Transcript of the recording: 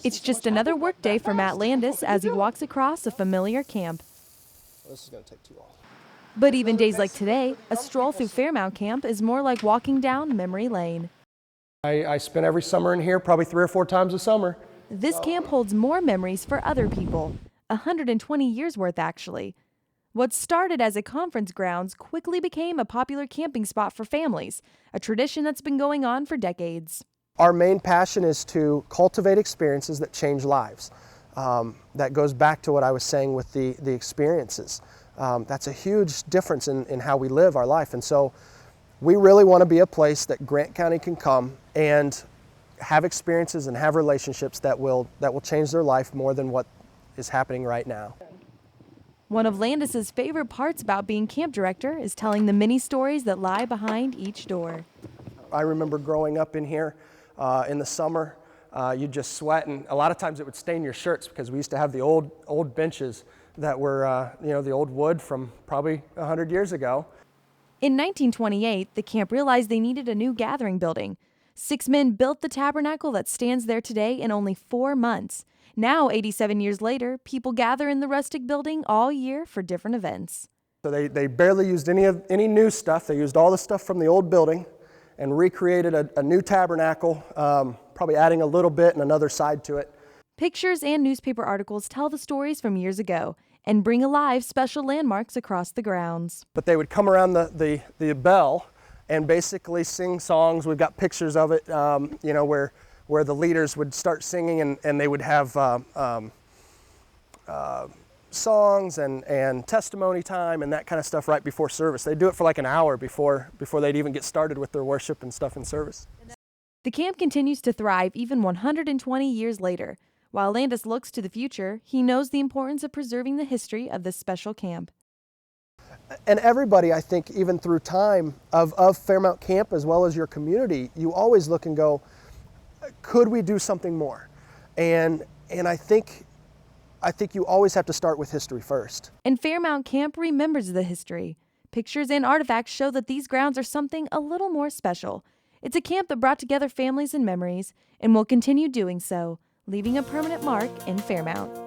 It's just another workday for Matt Landis as he walks across a familiar camp. This is going to take too long. But even days like today, a stroll through Fairmount Camp is more like walking down memory lane. I spent every summer in here, probably 3 or 4 times a summer. This camp holds more memories for other people, 120 years worth actually. What started as a conference grounds quickly became a popular camping spot for families, a tradition that's been going on for decades. Our main passion is to cultivate experiences that change lives. That goes back to what I was saying with the experiences. That's a huge difference in how we live our life. And so we really want to be a place that Grant County can come and have experiences and have relationships that will change their life more than what is happening right now. One of Landis's favorite parts about being camp director is telling the many stories that lie behind each door. I remember growing up in here in the summer, you'd just sweat, and a lot of times it would stain your shirts because we used to have the old benches that were, the old wood from probably 100 years ago. In 1928, the camp realized they needed a new gathering building. 6 men built the tabernacle that stands there today in only 4 months. Now, 87 years later, people gather in the rustic building all year for different events. So they barely used any new stuff. They used all the stuff from the old building and recreated a new tabernacle, probably adding a little bit and another side to it. Pictures and newspaper articles tell the stories from years ago and bring alive special landmarks across the grounds. But they would come around the bell and basically sing songs. We've got pictures of it, where the leaders would start singing and they would have songs and testimony time and that kind of stuff right before service. They'd do it for like an hour before they'd even get started with their worship and stuff in service. The camp continues to thrive even 120 years later. While Landis looks to the future, he knows the importance of preserving the history of this special camp. And everybody, I think, even through time of Fairmount Camp as well as your community, you always look and go, could we do something more? And I think you always have to start with history first. And Fairmount Camp remembers the history. Pictures and artifacts show that these grounds are something a little more special. It's a camp that brought together families and memories and will continue doing so, leaving a permanent mark in Fairmount.